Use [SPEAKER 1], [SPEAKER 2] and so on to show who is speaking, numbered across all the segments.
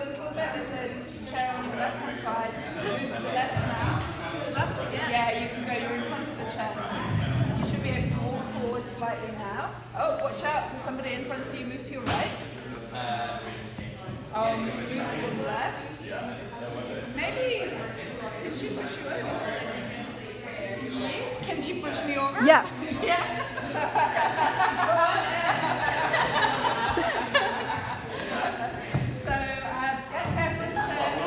[SPEAKER 1] little bit. There's a chair on your left-hand side. Move to the left now.
[SPEAKER 2] Left again.
[SPEAKER 1] Yeah, you can go. You're in front of the chair. You should be able to walk forward slightly now. Oh, watch out! There's somebody in front of you. Move to your right. Move to your left. Maybe. Can she push you over? Can she push me over?
[SPEAKER 3] Yeah.
[SPEAKER 1] Yeah. So, get careful with the chairs.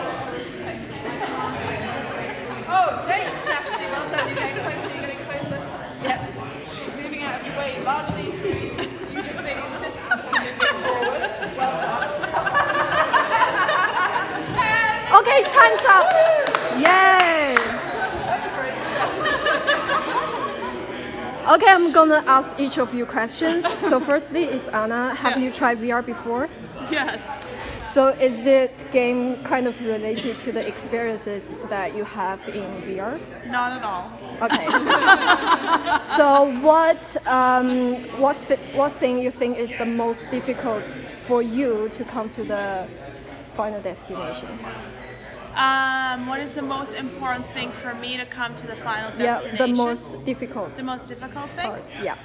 [SPEAKER 1] Oh, great, Shashti. Well done. You're getting closer. You're getting closer. Yep. She's moving out of your way, largely through you just being insistent on moving forward. Well done.
[SPEAKER 3] Okay, time's up. Yay.
[SPEAKER 1] That's a great strategy.
[SPEAKER 3] Okay, I'm gonna ask each of you questions. So firstly is Anna, have you tried VR before?
[SPEAKER 2] Yes.
[SPEAKER 3] So is the game kind of related to the experiences that you have in VR?
[SPEAKER 2] Not at all.
[SPEAKER 3] Okay. So what thing you think is the most difficult for you to come to the final destination?
[SPEAKER 2] What is the most important thing for me to come to the final
[SPEAKER 3] Yeah,
[SPEAKER 2] destination?
[SPEAKER 3] the most difficult
[SPEAKER 2] The most difficult thing?
[SPEAKER 3] part. Yeah.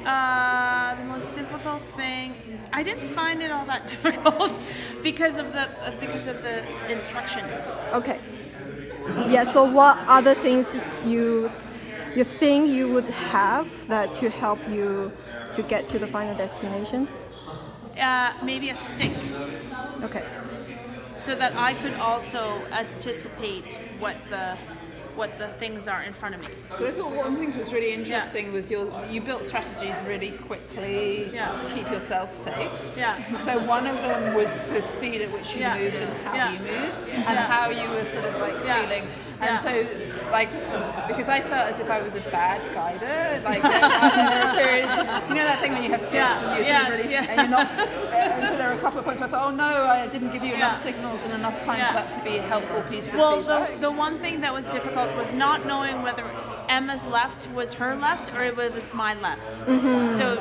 [SPEAKER 2] The most difficult thing. I didn't find it all that difficult because of the instructions.
[SPEAKER 3] Okay. Yeah. So what other things you think you would have that to help you to get to the final destination?
[SPEAKER 2] Maybe a stick,
[SPEAKER 3] Okay.
[SPEAKER 2] so that I could also anticipate what the things are in front of me.
[SPEAKER 1] But I thought one of the things that was really interesting was you built strategies really quickly to keep yourself safe.
[SPEAKER 2] Yeah.
[SPEAKER 1] So one of them was the speed at which you
[SPEAKER 2] Yeah.
[SPEAKER 1] moved and how
[SPEAKER 2] Yeah.
[SPEAKER 1] you moved and
[SPEAKER 2] Yeah.
[SPEAKER 1] how you were sort of like
[SPEAKER 2] Yeah.
[SPEAKER 1] feeling.
[SPEAKER 2] Yeah.
[SPEAKER 1] And so like because I felt as if I was a bad guider, like there were periods of, you know that thing when you have kids
[SPEAKER 2] Yeah.
[SPEAKER 1] and you're
[SPEAKER 2] Yes,
[SPEAKER 1] sort of really,
[SPEAKER 2] yeah.
[SPEAKER 1] and you're not until there were a couple of points where I thought, oh no, I didn't give you enough signals and enough time for that to be a helpful piece of
[SPEAKER 2] Well,
[SPEAKER 1] feedback.
[SPEAKER 2] the one thing that was difficult was not knowing whether Emma's left was her left or it was my left. So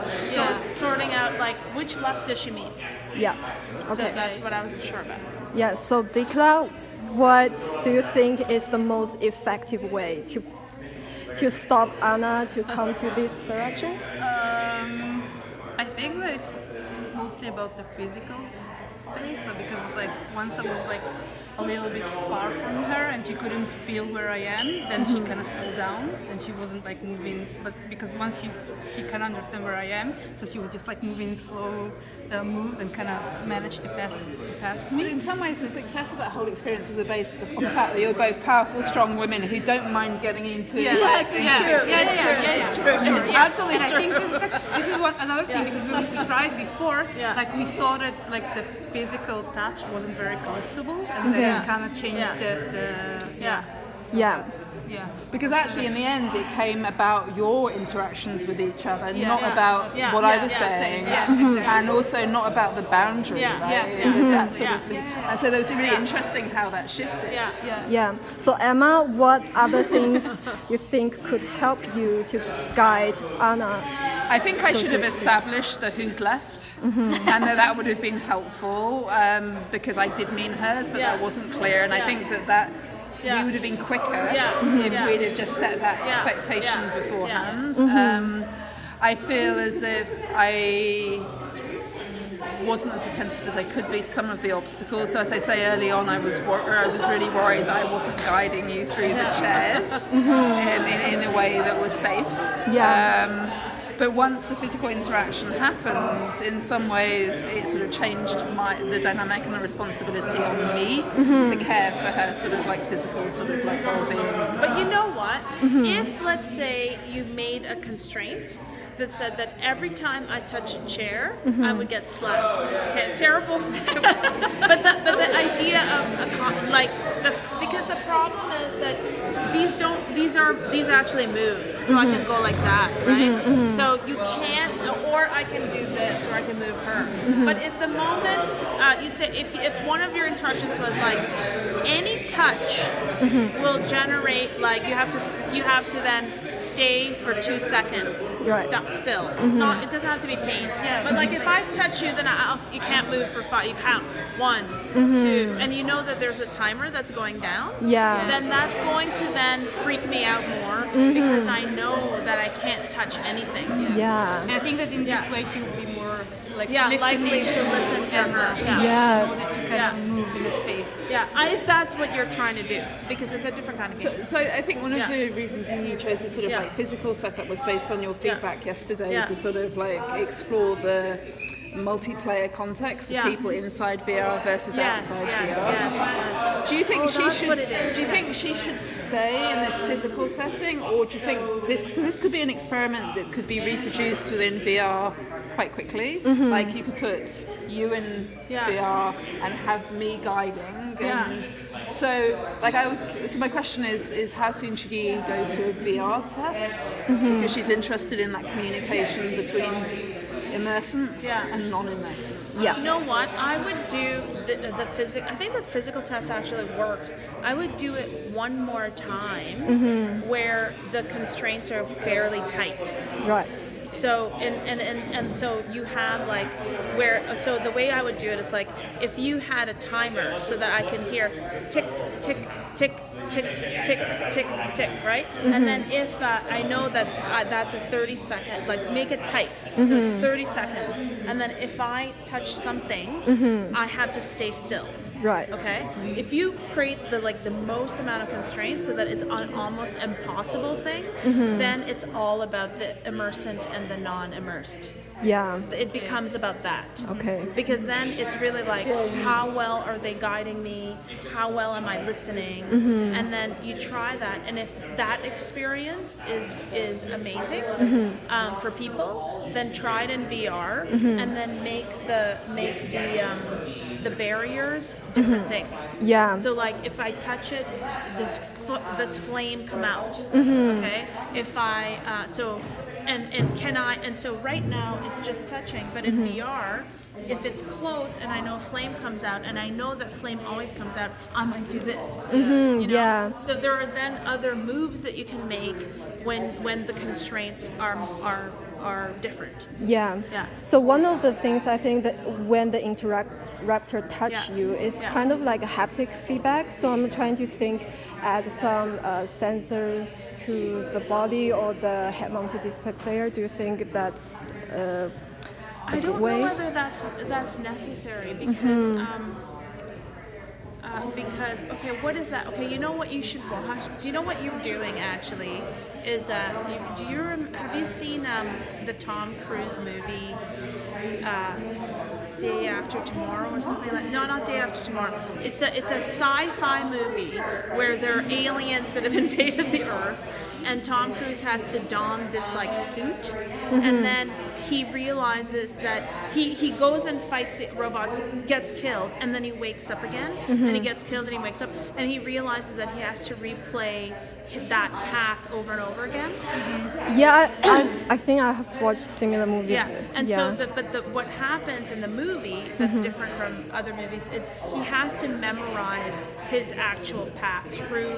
[SPEAKER 2] sorting out like which left does she mean?
[SPEAKER 3] Yeah.
[SPEAKER 2] So
[SPEAKER 3] Okay.
[SPEAKER 2] that's what I wasn't sure about.
[SPEAKER 3] Yeah. So Dikla, what do you think is the most effective way to stop Anna to come to this direction?
[SPEAKER 4] I think that it's mostly about the physical space, because it's like once I was like a little bit far from her and she couldn't feel where I am, then she kind of slowed down and she wasn't like moving. But because once she can understand where I am, so she was just like moving slow moves and kind of managed to pass
[SPEAKER 1] But
[SPEAKER 4] me.
[SPEAKER 1] in some ways, the success of that whole experience was based on the fact that you're both powerful, strong women who don't mind getting into it.
[SPEAKER 4] It's true.
[SPEAKER 1] It's actually
[SPEAKER 4] and
[SPEAKER 1] true.
[SPEAKER 4] I think this is another thing, because when we tried before,
[SPEAKER 2] Yeah.
[SPEAKER 4] like we saw that like the physical touch wasn't very comfortable, and then it kind of changed the
[SPEAKER 2] Yeah.
[SPEAKER 3] Yeah.
[SPEAKER 4] yeah.
[SPEAKER 1] Because actually, in the end, it came about your interactions with each other, not
[SPEAKER 4] Yeah.
[SPEAKER 1] about
[SPEAKER 2] Yeah.
[SPEAKER 1] what I
[SPEAKER 2] Yeah.
[SPEAKER 1] was
[SPEAKER 2] Yeah.
[SPEAKER 1] saying,
[SPEAKER 4] Yeah, exactly.
[SPEAKER 1] and also not about the boundary.
[SPEAKER 2] Yeah.
[SPEAKER 1] Right?
[SPEAKER 2] Yeah.
[SPEAKER 1] It was
[SPEAKER 2] Yeah.
[SPEAKER 1] that sort of thing. And so there was really interesting how that shifted.
[SPEAKER 2] Yeah.
[SPEAKER 3] Yeah. So Emma, what other things you think could help you to guide Anna?
[SPEAKER 1] I think I should have established the who's left, and that would have been helpful because I did mean hers, but that wasn't clear. And I think that we would have been quicker if we'd have just set that expectation beforehand. I feel as if I wasn't as attentive as I could be to some of the obstacles. So as I say early on, I was really worried that I wasn't guiding you through the chairs in a way that was safe.
[SPEAKER 3] Yeah.
[SPEAKER 1] But once the physical interaction happens, in some ways it sort of changed the dynamic and the responsibility on me to care for her sort of like physical sort of like well-being.
[SPEAKER 2] But you know what? If, let's say, you made a constraint that said that every time I touch a chair, I would get slapped. Okay, terrible. but the idea of because the problem is that these actually move, so I can go like that, right? So you can't, or I can do this, or I can move her. But if the moment you say, if one of your instructions was like, any touch will generate, like you have to then stay for 2 seconds, stop still. Not, it doesn't have to be pain.
[SPEAKER 4] Yeah.
[SPEAKER 2] But like if I touch you, then you can't move for 5. You count 1, 2, and you know that there's a timer that's going down.
[SPEAKER 3] Yeah.
[SPEAKER 2] Then that's going to then freak me out more because I know that I can't touch anything.
[SPEAKER 3] Yeah.
[SPEAKER 4] And I think that in this way she would be more like
[SPEAKER 2] likely
[SPEAKER 4] listening
[SPEAKER 2] to listen to her.
[SPEAKER 3] Yeah.
[SPEAKER 4] know that you kind of move in the space.
[SPEAKER 2] Yeah, if that's what you're trying to do, because it's a different kind of game.
[SPEAKER 1] So I think one of the reasons you chose the sort of
[SPEAKER 2] Yeah.
[SPEAKER 1] like physical setup was based on your feedback yesterday
[SPEAKER 2] Yeah.
[SPEAKER 1] to sort of like explore the multiplayer context of
[SPEAKER 2] Yeah.
[SPEAKER 1] people inside VR versus outside VR.
[SPEAKER 2] Yes.
[SPEAKER 1] Do you think she
[SPEAKER 2] that's
[SPEAKER 1] should?
[SPEAKER 2] what it is.
[SPEAKER 1] Do you think she should stay in this physical setting, or do you think this could be an experiment that could be reproduced within VR quite quickly? Like you could put you in VR and have me guiding. And so, like so my question is how soon should you go to a VR test? Because she's interested in that communication between immersence and non-immersence.
[SPEAKER 3] Yeah.
[SPEAKER 2] You know what? I would do the physical. I think the physical test actually works. I would do it one more time where the constraints are fairly tight.
[SPEAKER 3] Right.
[SPEAKER 2] So and so you have like so the way I would do it is like if you had a timer so that I can hear tick tick tick tick tick tick tick, right? And then if I know that that's a 30-second, like make it tight, so it's 30 seconds, and then if I touch something, I have to stay still.
[SPEAKER 3] Right.
[SPEAKER 2] Okay. If you create the most amount of constraints so that it's an almost impossible thing, then it's all about the immersant and the non-immersed.
[SPEAKER 3] Yeah.
[SPEAKER 2] It becomes about that.
[SPEAKER 3] Okay.
[SPEAKER 2] Because then it's really like, how well are they guiding me? How well am I listening? And then you try that, and if that experience is amazing for people, then try it in VR, and then make the barriers different things.
[SPEAKER 3] Yeah.
[SPEAKER 2] So like if I touch it, this flame come out. Okay. If I and so right now it's just touching, but in VR, if it's close and I know flame comes out, and I know that flame always comes out, I might do this. You know?
[SPEAKER 3] Yeah.
[SPEAKER 2] So there are then other moves that you can make when the constraints are different.
[SPEAKER 3] Yeah.
[SPEAKER 2] Yeah.
[SPEAKER 3] So one of the things I think that when the Raptor touch you is kind of like a haptic feedback. So I'm trying to add some sensors to the body or the head-mounted display player. Do you think that's
[SPEAKER 2] I don't know whether that's necessary because because okay, what is that? Okay, you know what you should watch. Do you know what you're doing actually? Is have you seen the Tom Cruise movie Day After Tomorrow or something like? No, not Day After Tomorrow. It's a sci-fi movie where there are aliens that have invaded the Earth, and Tom Cruise has to don this like suit, and then he realizes that he goes and fights the robots, gets killed, and then he wakes up again, and he gets killed and he wakes up, and he realizes that he has to replay that path over and over again.
[SPEAKER 3] Yeah, I think I have watched similar movie.
[SPEAKER 2] Yeah, and so what happens in the movie that's different from other movies is he has to memorize his actual path through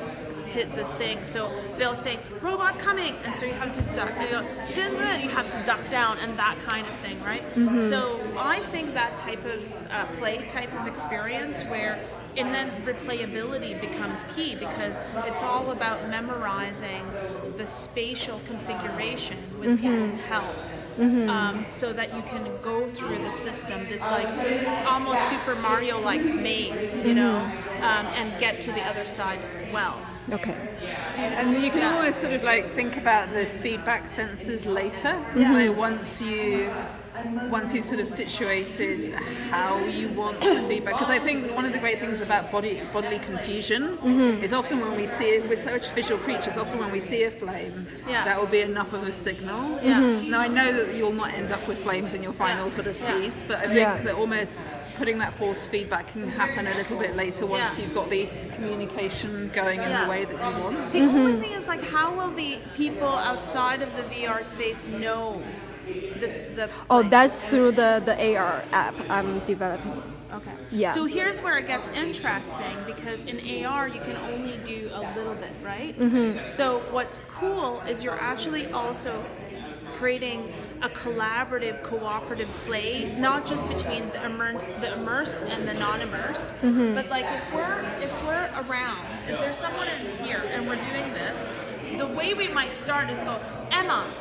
[SPEAKER 2] the thing. So they'll say robot coming, and so you have to duck. And you have to duck down, and that kind of thing, right? So I think that type of type of experience where. And then replayability becomes key because it's all about memorizing the spatial configuration with people's help. So that you can go through the system, this like almost Super Mario-like maze, you know, and get to the other side well.
[SPEAKER 3] Okay.
[SPEAKER 1] And you can always sort of like think about the feedback sensors later. Like once you've once you've sort of situated how you want the feedback, because I think one of the great things about bodily confusion is often when we see it, we're such visual creatures, often when we see a flame, that will be enough of a signal. Now I know that you'll not end up with flames in your final sort of piece, but I think that almost putting that force feedback can happen a little bit later once you've got the communication going in the way that you want.
[SPEAKER 2] The only thing is, like, how will the people outside of the VR space know this?
[SPEAKER 3] That's through the AR app I'm developing.
[SPEAKER 2] Okay.
[SPEAKER 3] Yeah.
[SPEAKER 2] So here's where it gets interesting, because in AR you can only do a little bit, right? So what's cool is you're actually also creating a collaborative, cooperative play, not just between the immersed and the non-immersed, but like if we're around, if there's someone in here and we're doing this, the way we might start is, Emma,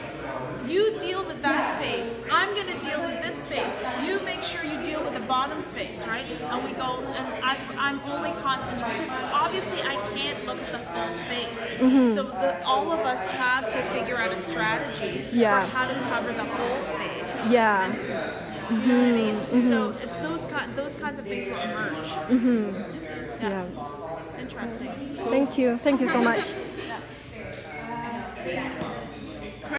[SPEAKER 2] you deal with that space. I'm going to deal with this space. You make sure you deal with the bottom space, right? And we go, and as I'm only concentrating, because obviously I can't look at the full space. So all of us have to figure out a strategy for how to cover the whole space.
[SPEAKER 3] Yeah.
[SPEAKER 2] You know what I mean? So it's those kinds of things will emerge.
[SPEAKER 3] Yeah.
[SPEAKER 2] Interesting.
[SPEAKER 3] Thank you. Thank you so much.
[SPEAKER 2] Yeah.